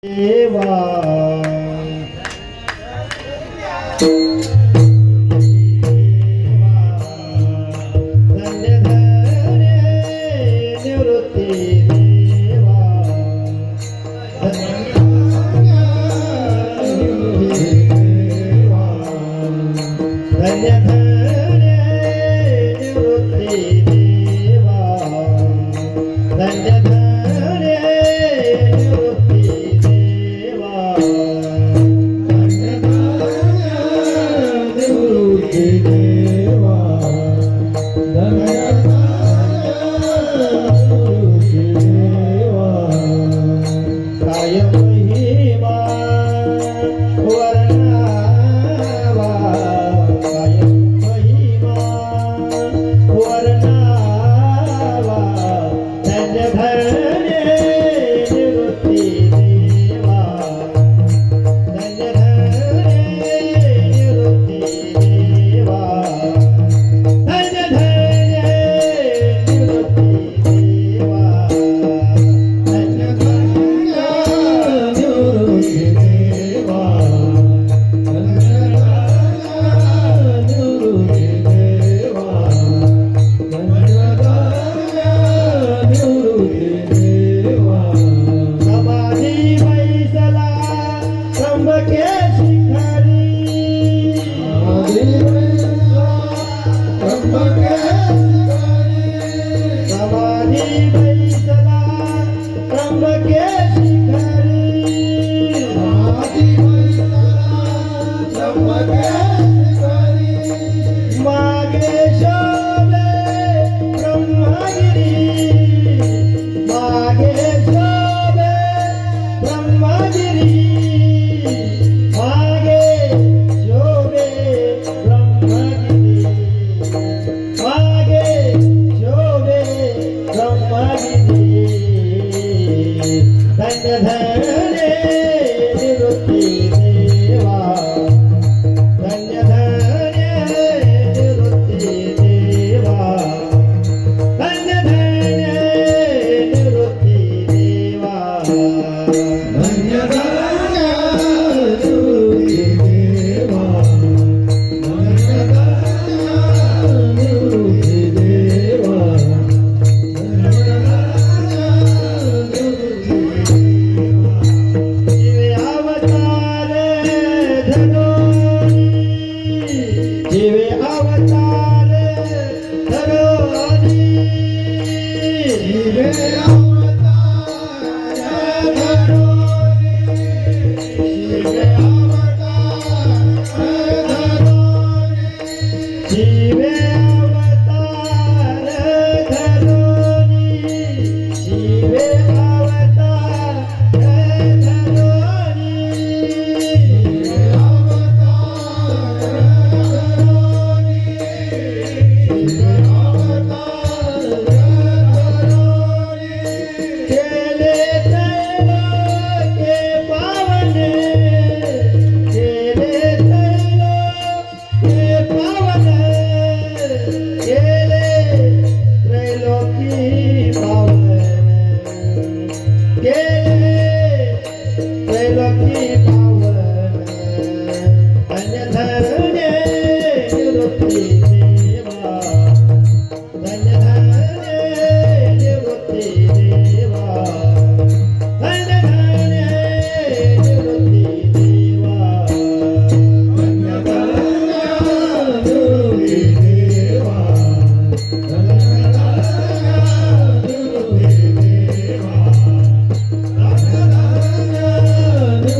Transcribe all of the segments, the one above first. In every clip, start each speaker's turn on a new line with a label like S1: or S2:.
S1: देवा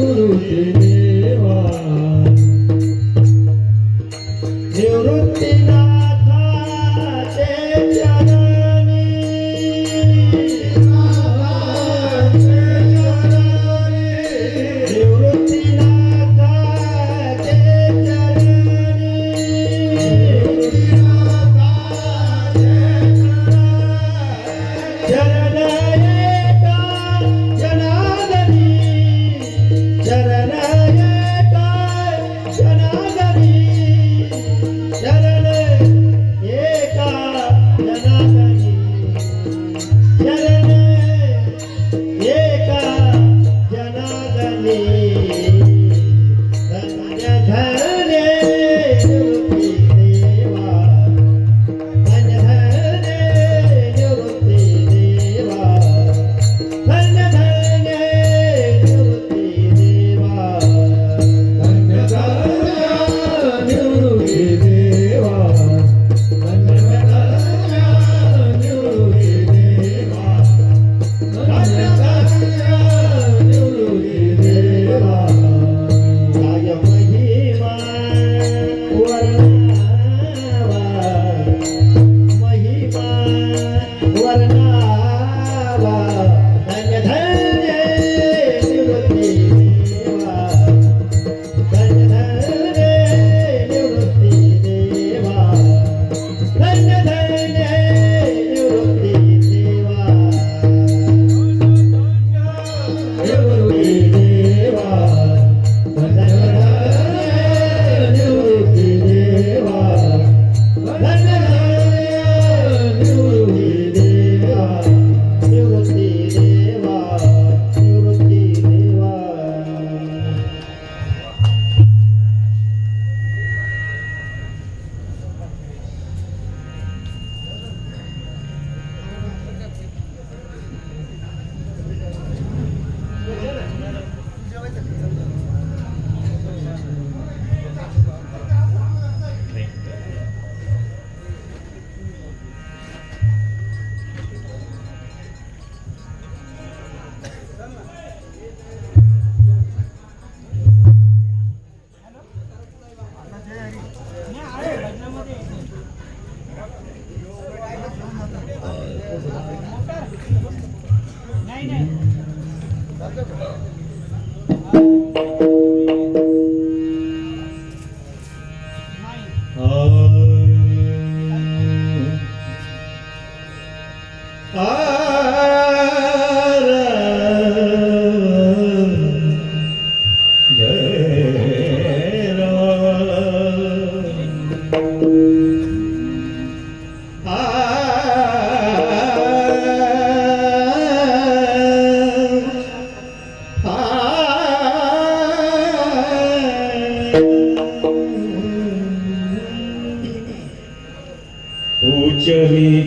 S2: Guru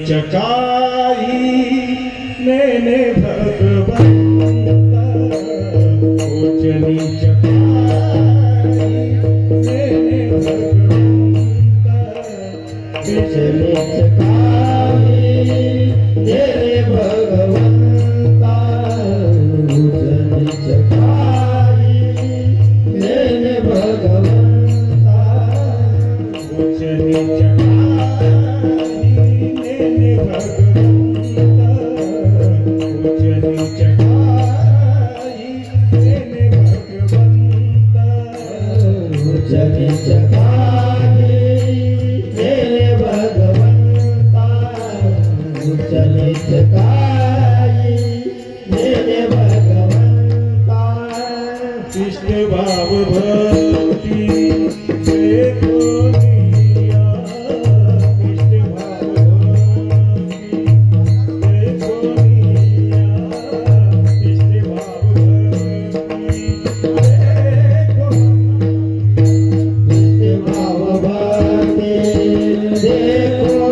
S1: चकाई मैंने भगवंता उजली चकाई मैंने भगवंता बिजली चकाई तेरे भगवंता उजली चकाई मैंने भगवंता उजली चली चकाई मेरे भगवंता चली चकाई मेरे भगवंता कृष्ण भाव भक्ति देखो दिया कृष्ण भाव भक्ति देखो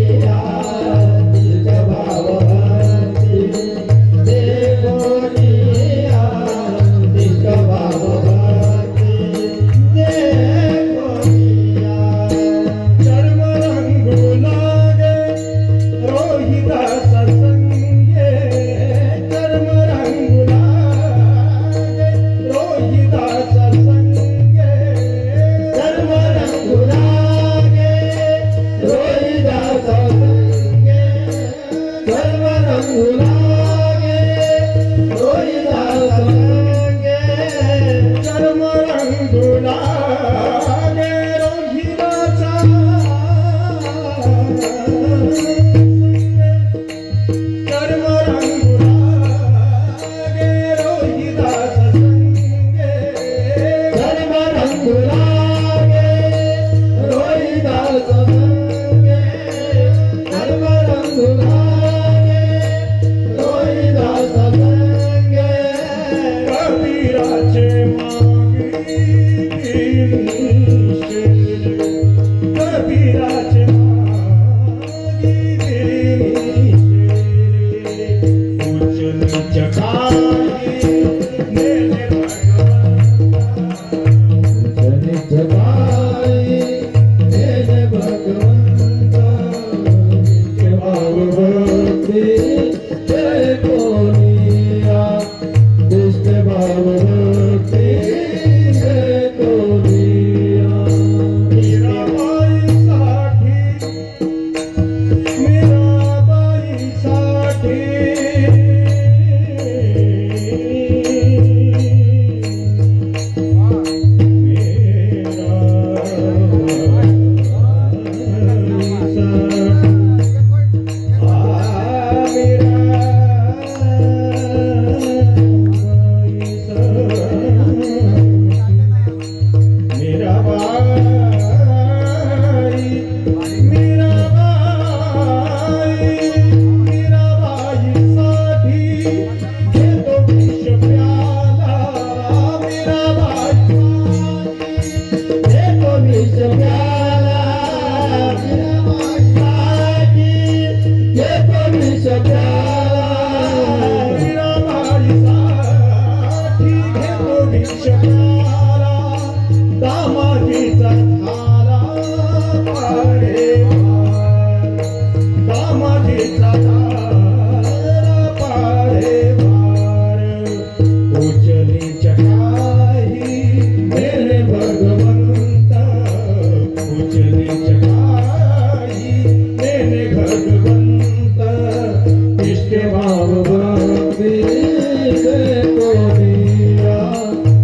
S1: दिया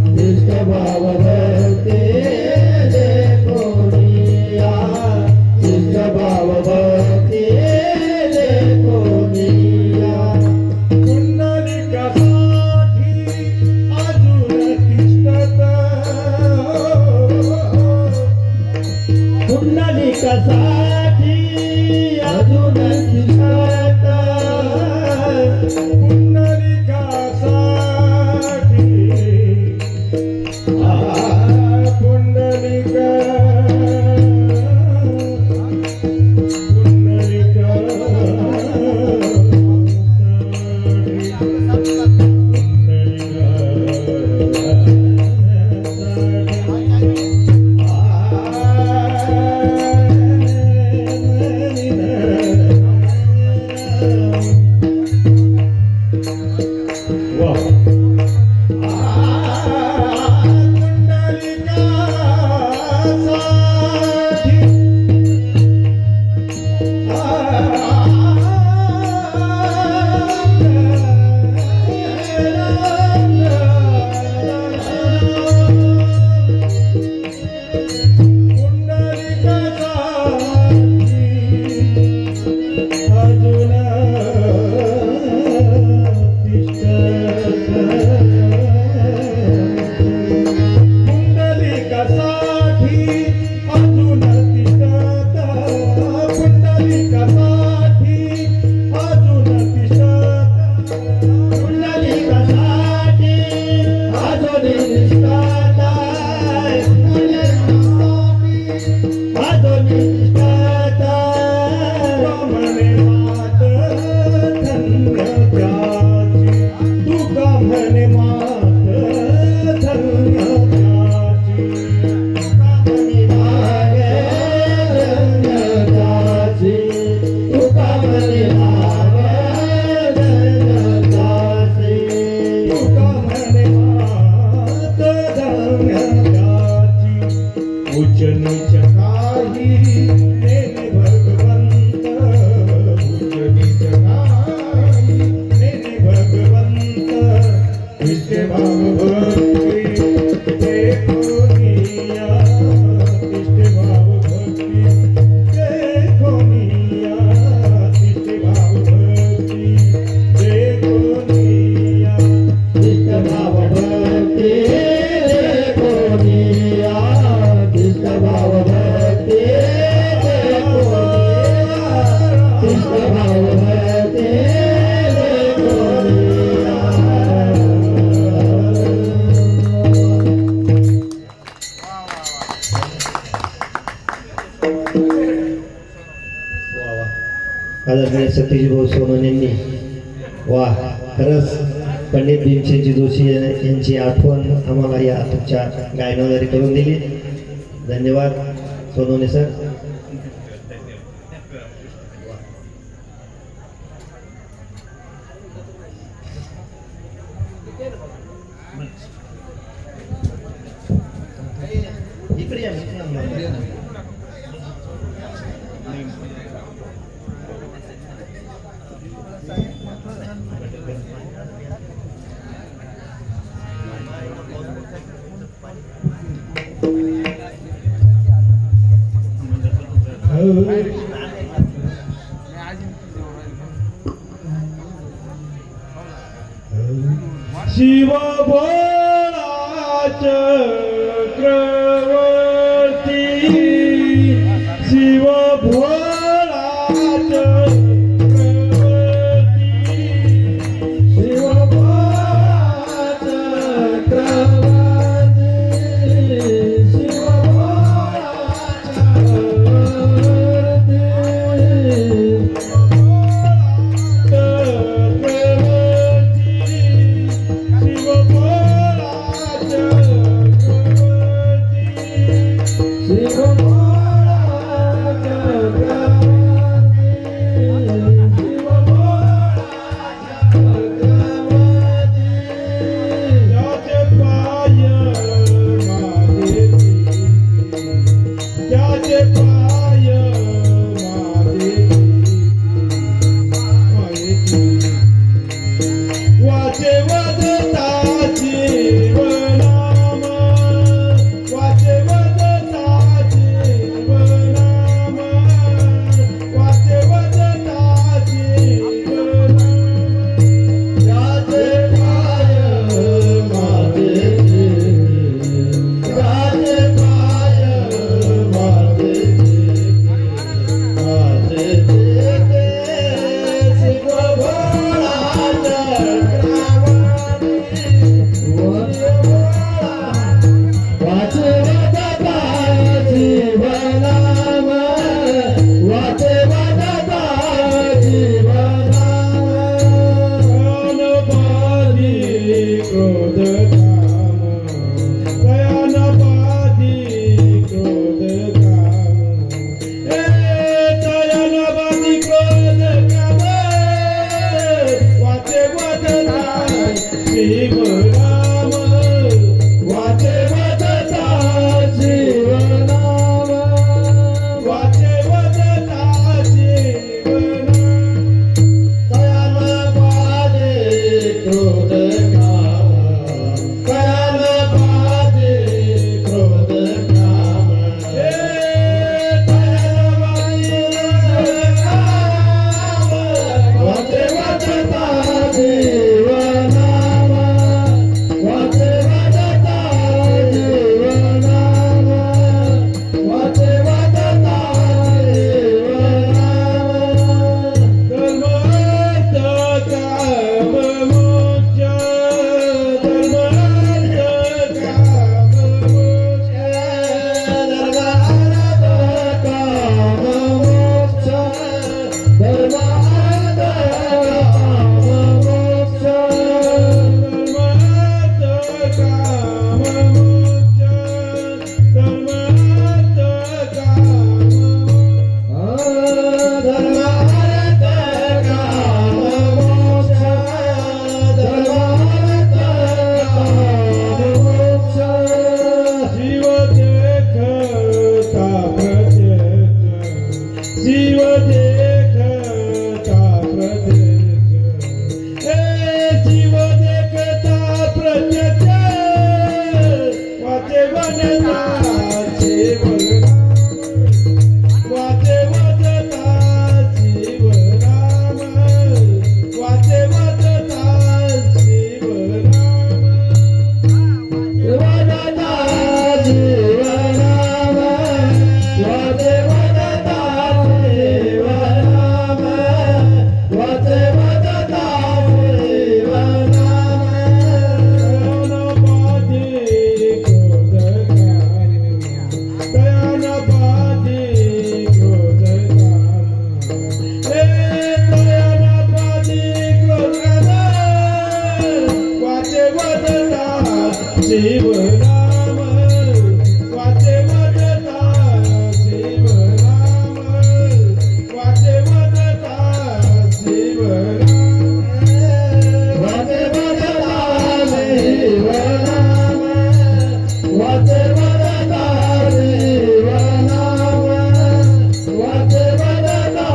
S1: कृष्ण भाव भक्ति देखो आदरणीय सतीश भाऊ सोनवणेंनी वा खरंच पंडित भीमसेनजी जोशी यांची आठवण आम्हाला या तुमच्या गायनाद्वारे करून दिली. धन्यवाद सोनवणे सर. इकडे या
S2: शिव भोळा चक्रवर्ती शिव भोळा चक्रवर्ती
S1: शिव भोळा चक्रवर्ती शिव भोळा चक्रवर्ती
S2: शिवनाम वाचे वदता शिवनाम वाचे वदता शिवनाम
S1: वाचे वदता शिवनाम वाचे वदता शिवनाम वाचे वदता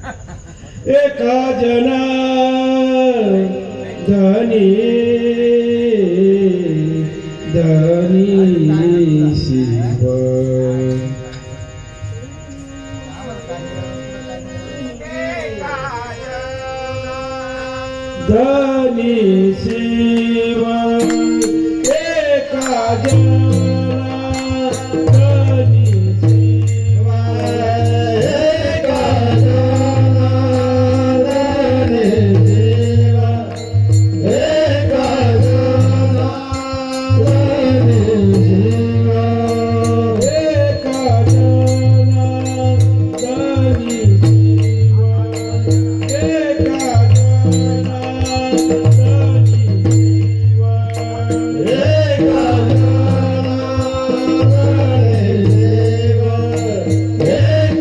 S2: एका जना धनी धनी शिव धनी शिव एका जना धनी शिव एका जना धनी शिव एका जना धनी शिव एका जना धनी शिव एका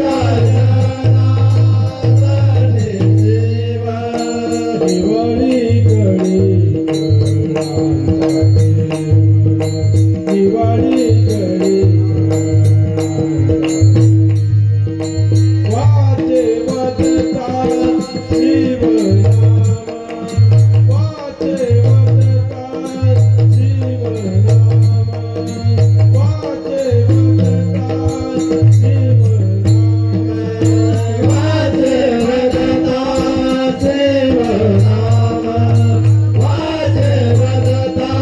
S2: वाचे वदता शिवनाम वाचे वदता शिवनाम वाचे वदता शिवनाम वाचे वदता शिवनाम वाचे वदता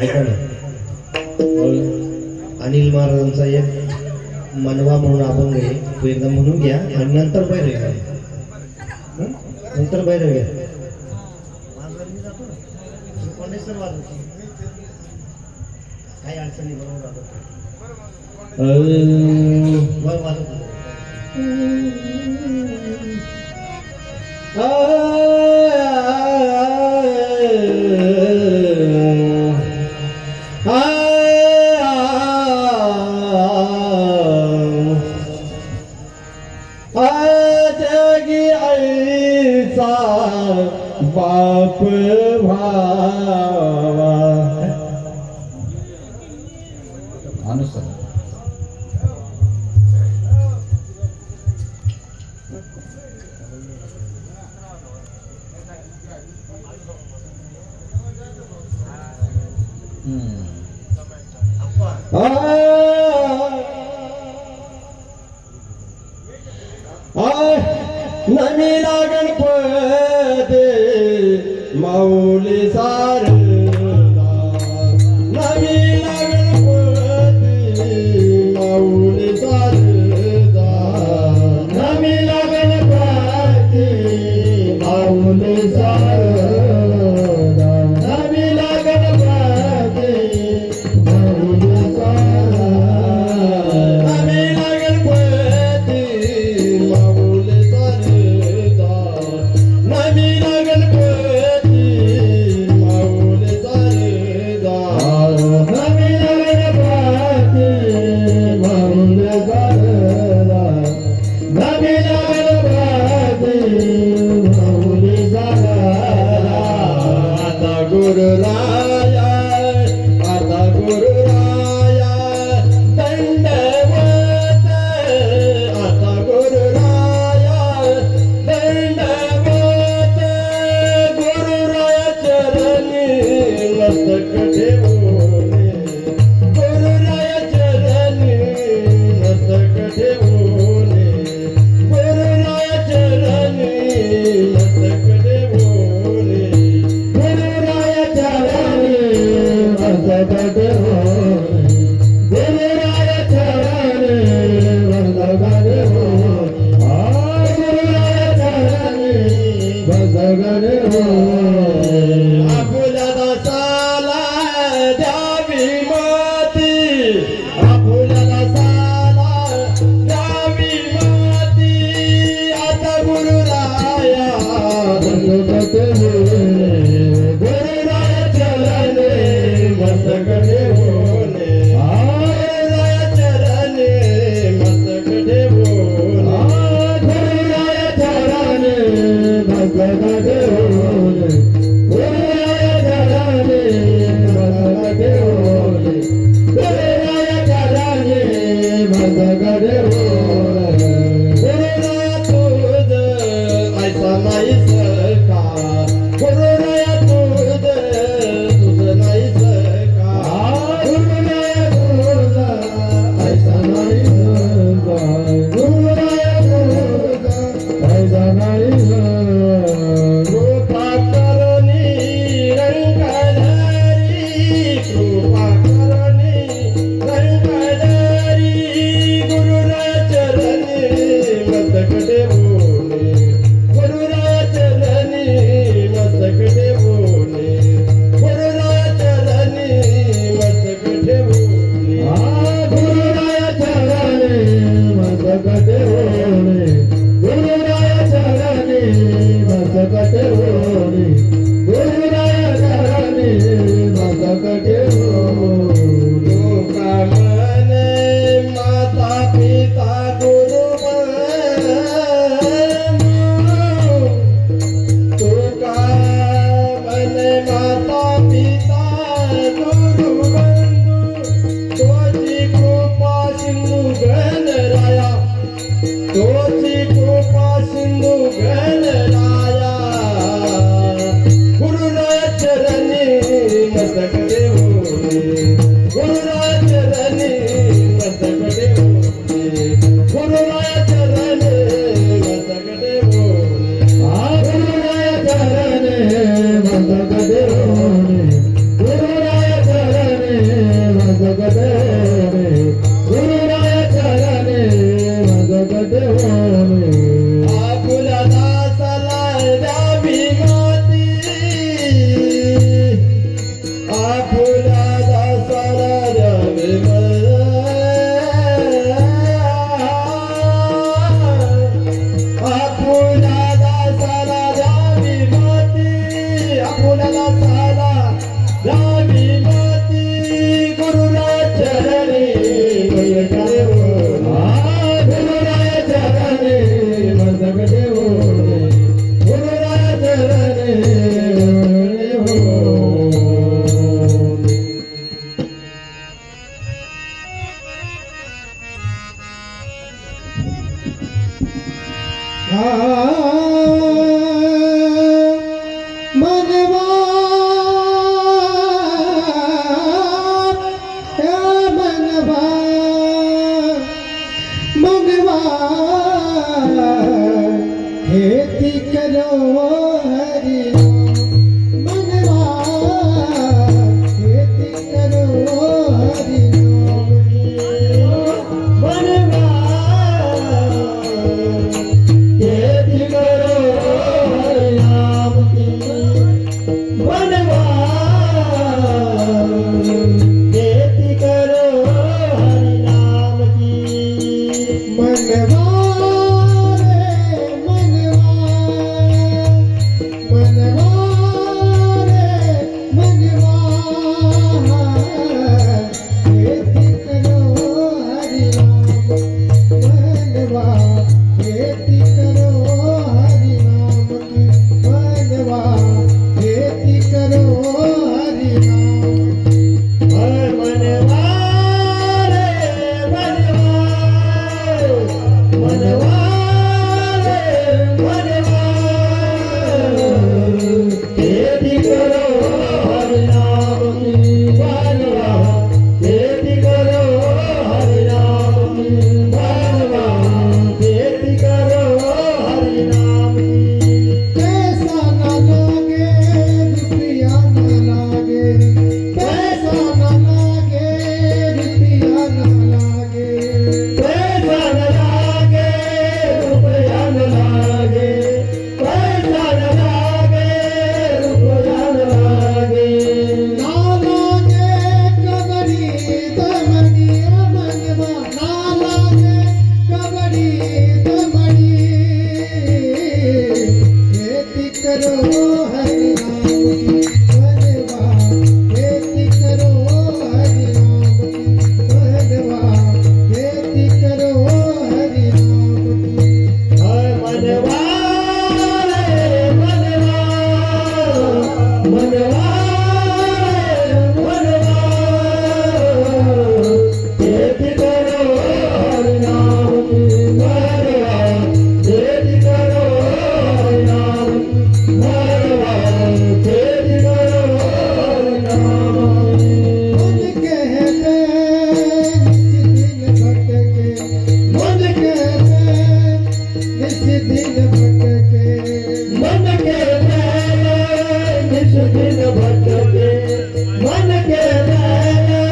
S1: ऐका ना, अनिल महाराजांचा एक मनवा म्हणून अभंग आहे, तो एकदा म्हणून घ्या आणि नंतर बैर घ्या. नंतर बैर घ्या. काही अडचणी बरोबर
S2: बाप भावा अनुसार नमी लागण पदे माऊली सारदा नमी लागण पदे माऊली सारदा नमी लागण पदे माऊली सारदा नमी लागण पदे माऊली सारदा नमी लागण पदे माऊली सारदा नमी लागण पदे माऊली सारदा नमी लागण पदे माऊली सारदा नमी लागण पदे माऊली सारदा आता गुरुराया आता गुरुराया दंडवत आता गुरुराया दंडवत गुरुराया चरणी मस्तक ठेवून गुरुराया चरणी मस्तक ठेवून गुरुराया चरणी मस्तक ठेवून गुरुराया चरणी मस्तक ठेवून गुरुराया चरणी मस्तक ठेवून गुरुराया चरणी मस्तक ठेवून आपुल्या दासाला द्यावी माती आपुल्या दासाला द्यावी माती आता गुरुराया दंडवत गुरुराया चरणी मस्तक ठेवून गुरुराया चरणी मस्तक ठेवून गुरुराया चरणी मस्तक ठेवून गुरुराया चरणी मस्तक ठेवून गुरुराया चरणी मस्तक ठेवून गुरुराया तुझ ऐसा नाही सका गुरुराया तुझ नाही सका गुरुराया तुझ ऐसा नाही सका गुरुराया तुझ ऐसा नाही सका कृपा करणी रंगधारी कृपा करणी रंगधारी गुरुराया चरणी मस्तक ठेवून गुरुराया चरणी खेती करो हरि नाम मनवा खेती करो हरि नाम की
S1: मनवा खेती करो हरि नाम की मनवा खेती करो हरि नाम की
S2: मनवा रे मनवा मनवा रे मनवा खेती करो हरि नाम मनवा खेती करो हरि नाम की मनवा खेती करो हरि नाम
S1: मनवा रे मनवा मनवा रे मनवा खेती करो हरि नाम की मनवा खेती करो हरि नाम की मनवा खेती करो हरि नाम की
S2: पैसा न लागे रुपया न लागे पैसा न लागे रुपया न लागे
S1: पैसा न लागे रुपया न लागे पैसा न लागे रुपया न लागे
S2: ना लागे कबड़ी दमड़ी मनवा ना लागे कबड़ी दमड़ी खेती करो हरि नाम की मनवा खेती करो हरि नाम की मनवा खेती करो हरि नाम की
S1: मनवा रे मनवा मनवा रे मनवा खेती करो हरि नाम की मनवा खेती करो हरि नाम की मनवा खेती करो हरि नाम की
S2: मन कहते निस दिन भटके मन कहते निस दिन भटके
S1: मन के मैंने निस दिन भटके मन के मैंने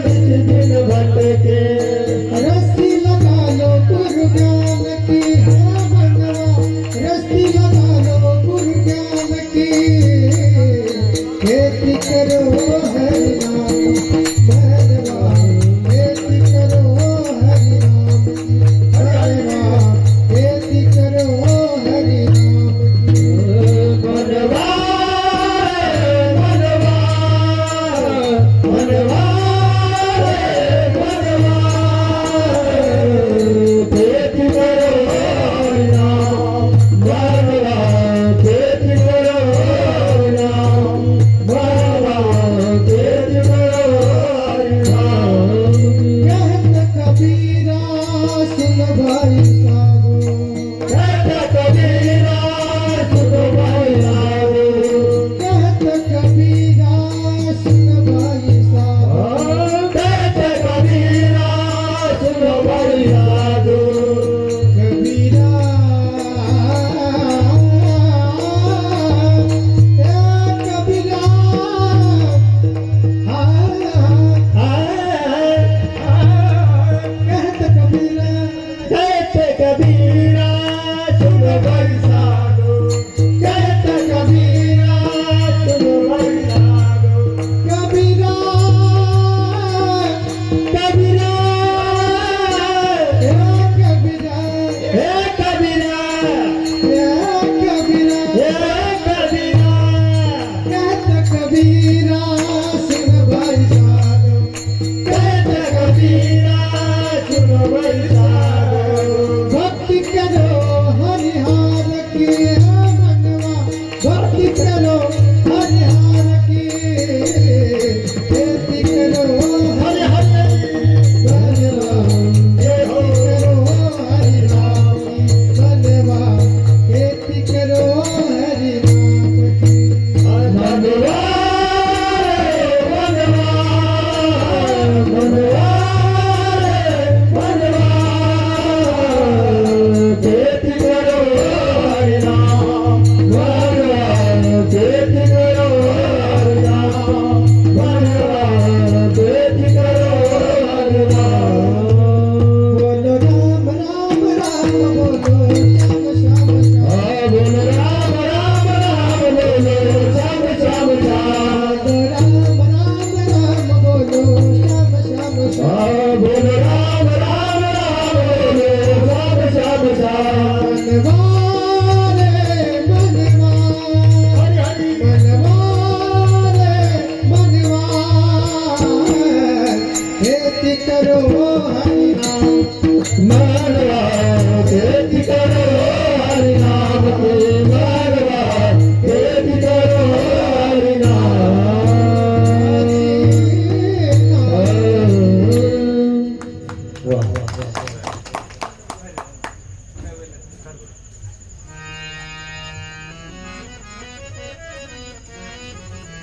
S1: निस दिन भटके
S2: रस्सी लगा लो गुरु ज्ञान की है मनवा रस्सी लगा लो गुरु ज्ञान की खेती करो हरि नाम मनवा खेती करो हरि नाम की मनवा खेती करो हरि नाम की
S1: मनवा मनवा मनवा मनवा खेती करो हरि नाम मनवा खेती करो हरि नाम मनवा खेती करो हरि नाम
S2: कहत कबीरा सुन भाई साधो
S1: कहत कबीरा सुन भाई साधो
S2: कहत कबीरा सुन भाई साधो
S1: कहत कबीरा सुन भाई साधो
S2: कबीरा कबीरा कहत कबीरा
S1: कहत कबीरा सुन भाई साधो कहत कबीरा सुन भाई साधो
S2: कबीरा
S1: कबीरा
S2: कबीरा
S1: हे कबीरा
S2: कबीरा
S1: हे कबीरा
S2: कहत कबीरा सुन भाई साधो
S1: कहत कबीरा सुन भाई साधो
S2: भक्ति करो हरिहार की मनवा भक्ति करो हरिहार की खेती करो
S1: हरे हरे
S2: मनवा खेती करो हरि नाम की मनवा खेती करो हरि नाम की
S1: मनवा मनवा मनवा खेती करो हरि नाम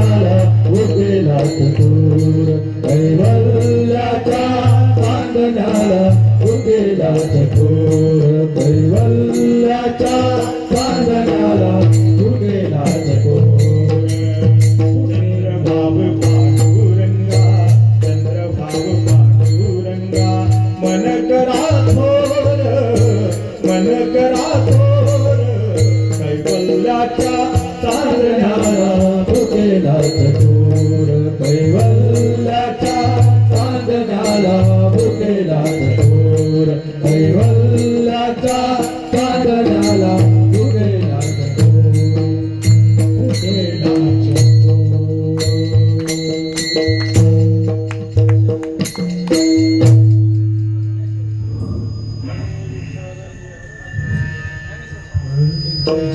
S3: चांदण्याला उगेला चकोर कैवल्याच्या चांदण्याला उगेला चकोर कैवल्याच्या चांदण्याला उगेला चकोर चंद्रभाव पांडुरंगा चंद्रभाव पांडुरंगा मन करा थोर कैवल्याच्या चांदण्याला उगेला चकोर कैवल्याच्या चांदण्याला उगेला चकोर कैवल्याच्या चांदण्याला उगेला चकोर उगेला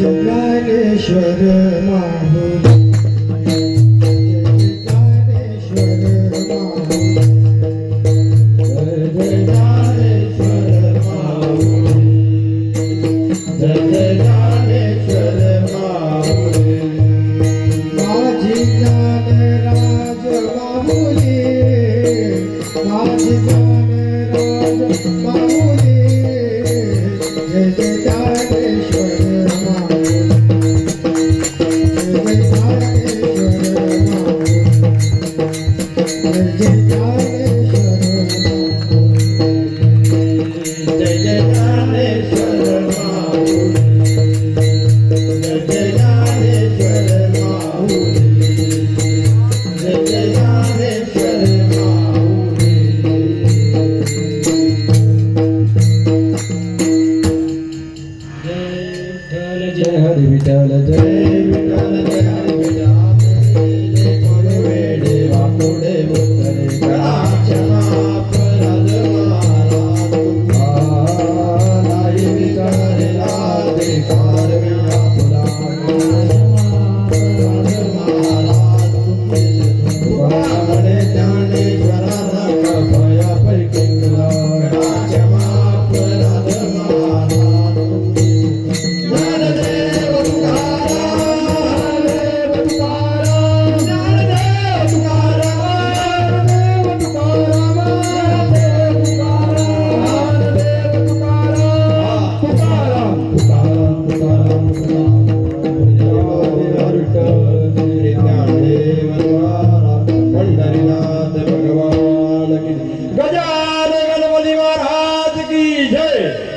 S2: ज्ञानेश्वर माहुली ज्ञानेश्वर माहुली
S3: ज्ञानेश्वर माऊली जय ज्ञानेश्वर माऊली
S2: माझी ज्ञानराज माहुली माझी ज्ञानराज माहुली जय जय ज्ञानेश्वर माहुली जय ज्ञानेश्वर माहुली जय ज्ञानेश्वर माहुली
S3: जय ज्ञानेश्वर माऊली जय ज्ञानेश्वर माऊली जय ज्ञानेश्वर माऊली जय हरी विठ्ठल जय विठ्ठल जय हरी विठ्ठल जय कोणी वेडे वाकोडे बोलले करा क्षमा अपराध मारा नाही विचारला अधिकार मी आपला अपराध मारा तुझे ज्ञानेश्वराला कृपया पैकी करा क्षमा अपराध मारा ज्ञानदेव तुकाराम ज्ञानदेव तुकाराम ज्ञानदेव तुकाराम ज्ञानदेव तुकाराम तुकाराम तुकाराम तुकाराम पंढरीनाथ भगवान की गजानन गणपती महाराज की जय.